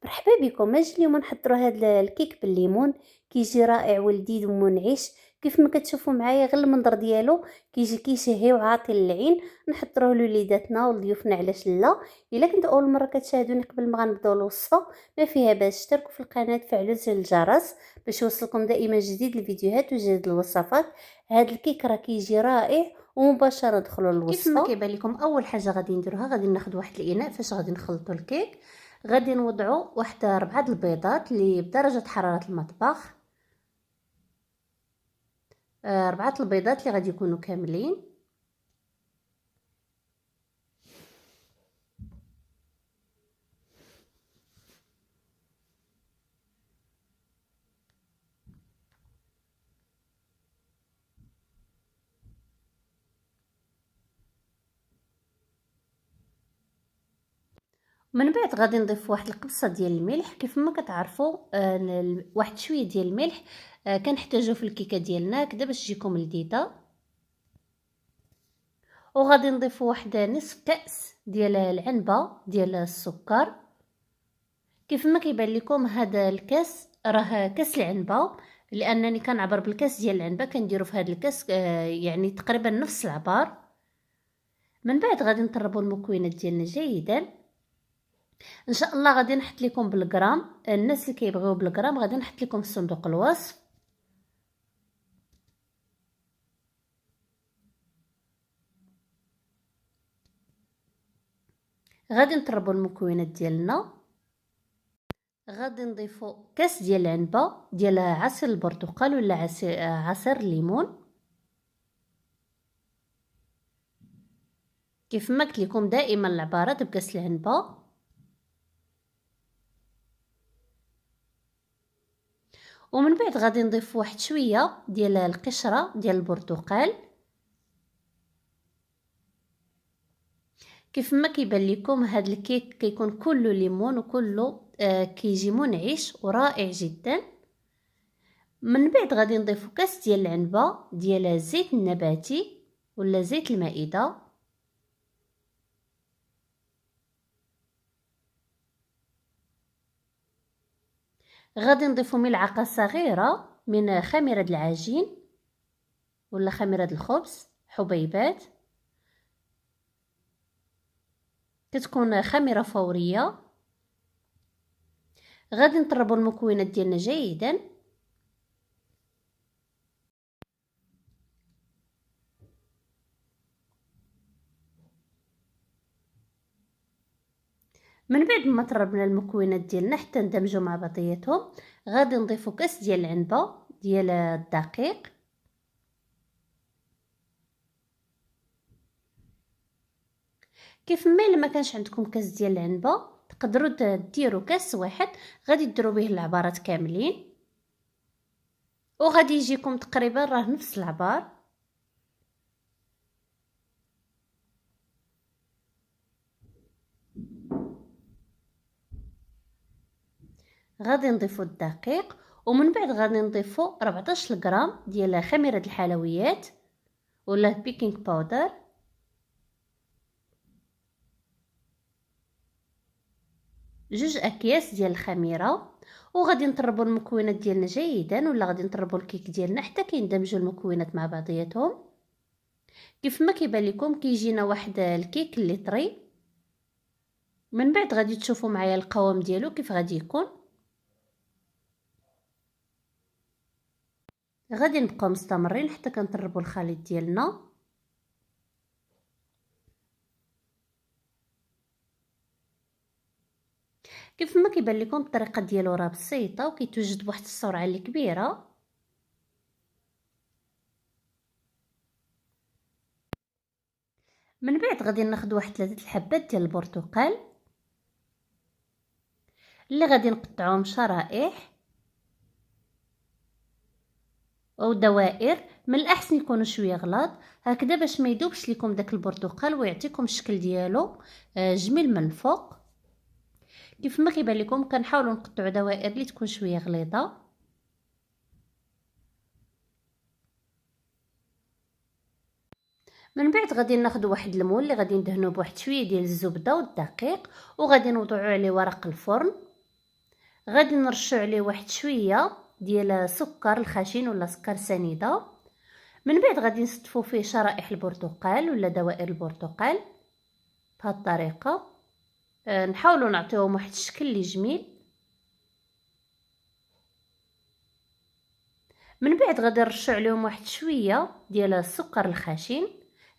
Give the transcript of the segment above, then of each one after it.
مرحبا بكم. اجي اليوم نحضروا هذا الكيك بالليمون. كيجي رائع ولذيذ ومنعش. كيف ما كتشوفوا معايا غير المنظر ديالو كيجي كيشهي وعاطي للعين. نحضروه لوليداتنا وضيوفنا علاش لا. الا كنتوا اول مره كتشاهدوني قبل ما غنبداو الوصفه ما فيها باش اشتركوا في القناه فعلوا زر الجرس باش يوصلكم دائما جديد الفيديوهات وجديد الوصفات. هذا الكيك راه كيجي رائع. ومباشره ندخلوا للوصفه. كيف ما كيبان لكم اول حاجه غادي نديروها غادي ناخذ واحد الاناء فاش غادي نخلطوا الكيك. غادي نوضعوا واحد 4 البيضات اللي بدرجه حراره المطبخ. 4 البيضات اللي غادي يكونوا كاملين. من بعد غادي نضيف واحد القبصه ديال الملح. كيف ما كتعرفوا واحد شويه ديال الملح كنحتاجو في الكيكه ديالنا كدا باش تجيكم لذيذه. وغادي نضيف واحد نصف كاس ديال العنبه ديال السكر. كيف ما كيبان لكم هذا الكاس راه كاس العنبه لانني كنعبر بالكاس ديال العنبه كنديروا في هذا الكاس يعني تقريبا نفس العبار. من بعد غادي نطربوا المكونات ديالنا جيدا. ان شاء الله غادي نحط لكم بالغرام. الناس اللي كيبغيو بالغرام غادي نحط لكم في صندوق الوصف. غادي نطربوا المكونات ديالنا. غادي نضيفوا كاس ديال العنبه ديال عصير البرتقال ولا عصير الليمون. كيف ما قلت لكم دائما العبارات بكاس العنبه. ومن بعد غادي نضيف واحد شويه ديال القشره ديال البرتقال. كيف ما كيبان لكم هذا الكيك كيكون كله ليمون وكله كيجي منعش ورائع جدا. من بعد غادي نضيف كاس ديال العنبه ديال الزيت النباتي ولا زيت المائده. غادي نضيف ملعقه صغيره من خميره العجين ولا خميره الخبز حبيبات. كتكون خميره فوريه. غادي نطربوا المكونات ديالنا جيدا. من بعد ما طربنا المكونات ديالنا حتى ندمجوا مع بعضياتهم غادي نضيفوا كاس ديال العنبه ديال الدقيق. كيف ما الا ما كانش عندكم كاس ديال العنبه تقدروا ديروا كاس واحد غادي ديروا به العبارات كاملين وغادي يجيكم تقريبا راه نفس العبار. غادي نضيفوا الدقيق ومن بعد غادي نضيفوا 14 غرام ديال خميره الحلويات ولا بيكينغ باودر. جوج اكياس ديال الخميره. وغادي نطربوا المكونات ديالنا جيدا ولا غادي نطربوا الكيك ديالنا حتى كيندمجوا المكونات مع بعضياتهم. كيف ما كيبان لكم كيجينا واحد الكيك اللي طري. من بعد غادي تشوفوا معايا القوام ديالو كيف غادي يكون. غادي نبقاو مستمرين حتى كنطربوا الخليط ديالنا. كيف ما كيبان لكم الطريقه ديالو راه بسيطه وكيتوجد بواحد السرعه اللي كبيره. من بعد غادي ناخذ واحد 3 الحبات ديال البرتقال اللي غادي نقطعوهم شرائح او دوائر. من الاحسن يكونوا شويه غلاظ هكذا باش ما يذوبش لكم داك البرتقال ويعطيكم الشكل ديالو جميل من الفوق. كيف ما كيبان لكم كنحاولوا نقطعوا دوائر اللي تكون شويه غليظه. من بعد غادي ناخذ واحد المول اللي غادي ندهنوه بواحد شويه ديال الزبده والدقيق وغادي نوضعوا عليه ورق الفرن. غادي نرشو عليه واحد شويه ديال سكر الخشن ولا سكر سنيده. من بعد غادي نصدفو فيه شرائح البرتقال ولا دوائر البرتقال بهذه الطريقه. نحاولوا نعطيوهم واحد الشكل اللي جميل. من بعد غادي نرشو عليهم واحد شويه ديال السكر الخشن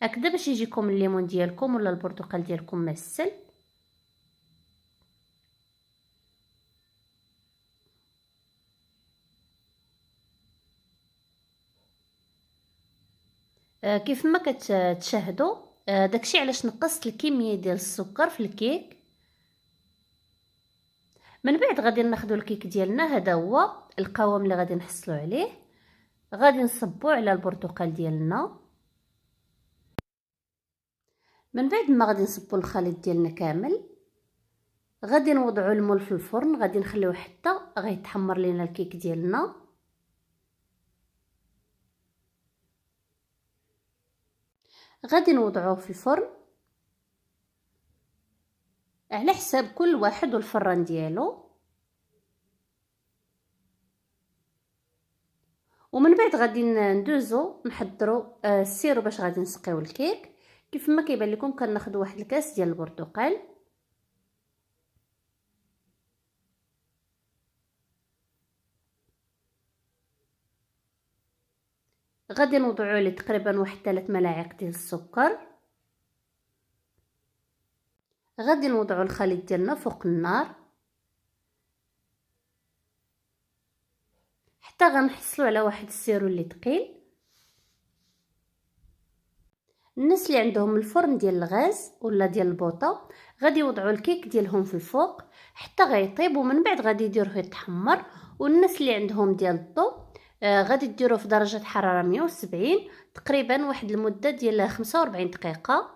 هكذا باش يجيكم الليمون ديالكم ولا البرتقال ديالكم معسل. كيف ما كتشاهدوا داكشي علاش نقصت الكميه ديال السكر في الكيك. من بعد غادي ناخذوا الكيك ديالنا، هذا هو القوام اللي غادي نحصلوا عليه. غادي نصبوا على البرتقال ديالنا. من بعد ما غادي نصبوا الخليط ديالنا كامل، غادي نوضعوا المول في الفرن. غادي نخليوه حتى غيتحمر لينا الكيك ديالنا. غادي نوضعوه في الفرن على حساب كل واحد والفران ديالو. ومن بعد غادي ندوزو نحضروا السيرو باش غادي نسقيو الكيك. كيف ما كيبان لكم كناخذ واحد الكاس ديال البرتقال. غادي نوضعوا عليه تقريبا واحد 3 ملاعق ديال السكر. غادي نوضعوا الخليط ديالنا فوق النار حتى غنحصلوا على واحد السيرو اللي ثقيل. الناس اللي عندهم الفرن ديال الغاز ولا ديال البوطه غادي يوضعوا الكيك ديالهم في الفوق حتى غيطيب، ومن بعد غادي يديروه يتحمر. والناس اللي عندهم ديال الضو غادي ديروه في درجه حراره 170 تقريبا واحد المده ديال 45 دقيقه.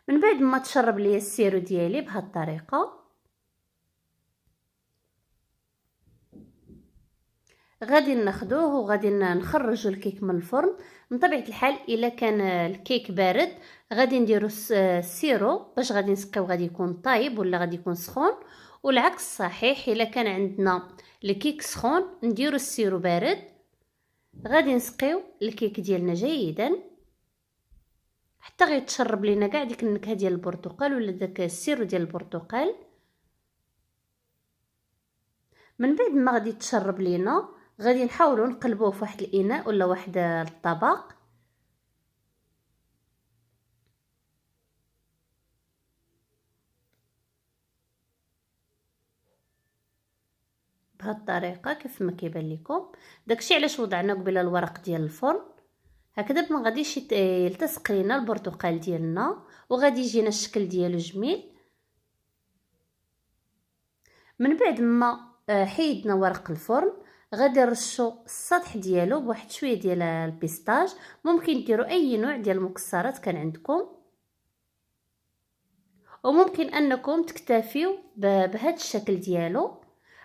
من بعد ما تشرب ليا السيرو ديالي بهذه الطريقه، غادي ناخذوه وغادي نخرجوا الكيك من الفرن. من طبيعه الحال الا كان الكيك بارد غادي نديروا السيرو باش غادي نسقيو غادي يكون طايب ولا غادي يكون سخون، والعكس صحيح. الا كان عندنا الكيك سخون نديروا السيرو بارد. غادي نسقيو الكيك ديالنا جيدا حتى غيتشرب لينا كاع ديك النكهه ديال البرتقال ولا داك السيرو ديال البرتقال. من بعد ما غادي تشرب لينا غادي نحاولوا نقلبوه في واحد الاناء ولا واحد الطبق بهذه الطريقه كيف ما كيبان لكم. داكشي علاش وضعنا قبيله الورق ديال الفرن هكذا ما غاديش يلتصق لينا البرتقال ديالنا وغادي يجينا الشكل ديالو جميل. من بعد ما حيدنا ورق الفرن غادي نرشو السطح ديالو بواحد شويه ديال البيستاج. ممكن ديروا اي نوع ديال المكسرات كان عندكم، وممكن انكم تكتفيو بهذا الشكل ديالو.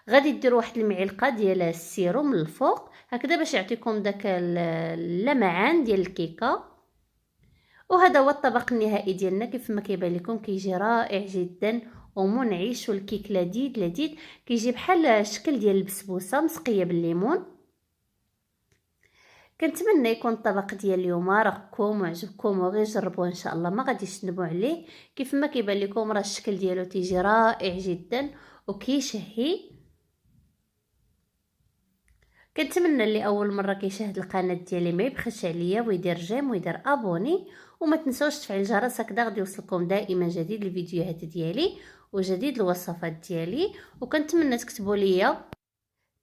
غادي ديروا واحد المعلقه ديال السيرو من الفوق هكذا باش يعطيكم داك اللمعان ديال الكيكه. وهذا هو الطبق النهائي ديالنا. كيف ما كيبان لكم كيجي رائع جدا ومنعش، والكيك لذيذ لذيذ كيجي بحال الشكل ديال البسبوسه مسقيه بالليمون. كنتمنى يكون الطبق ديال اليوم راكم وعجبكم وغير جربوه ان شاء الله ما غاديش تندموا عليه. كيف ما كيبان لكم راه الشكل ديالو تيجي رائع جدا وكيشهي. كنتمنى اللي اول مره كيشاهد القناه ديالي ما يبخلش عليا ويدير جيم ويدير ابوني، وما تنسوش تفعيل الجرس هكذا غادي يوصلكم دائما جديد الفيديوهات ديالي وجديد الوصفات ديالي. وكنتمنى تكتبوا لي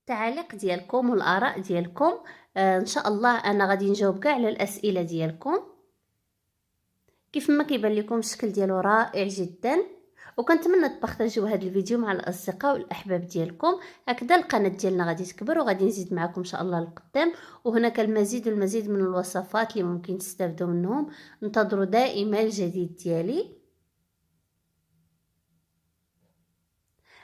التعاليق ديالكم والاراء ديالكم. ان شاء الله انا غادي نجاوب كاع على الاسئله ديالكم. كيف ما كيبان لكم الشكل ديالو رائع جدا، وكنتمنى تبارطاجيو هذا الفيديو مع الاصدقاء والاحباب ديالكم. هكذا القناه ديالنا غادي تكبر وغادي نزيد معكم ان شاء الله للقدام، وهناك المزيد والمزيد من الوصفات اللي ممكن تستافدوا منهم. انتظروا دائما الجديد ديالي.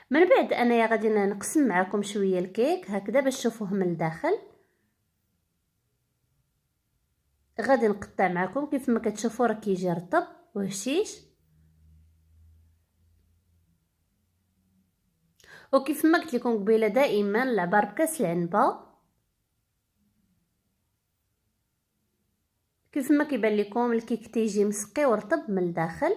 من بعد انا غادي نقسم معكم شويه الكيك هكذا باش تشوفوه من الداخل. غادي نقطع معكم كيف ما كتشوفوا راه كيجي رطب وهشيش. وكيف ما قلت لكم قبيله دائما العبار بكاس العنبه. كيف ما كيبان لكم الكيك تيجي مسقي ورطب من الداخل.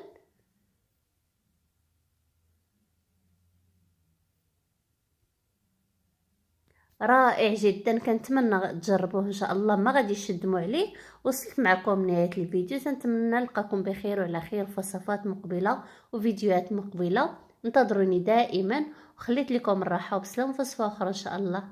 رائع جدا، كنتمنى تجربوه ان شاء الله، ما غاديش تندموا عليه. وصلت معكم نهايه الفيديو، تنتمنى نلقاكم بخير وعلى خير في وصفات مقبله وفيديوهات مقبله. انتظروني دائما، وخليت لكم الراحه وبسلام في وصفه اخرى ان شاء الله.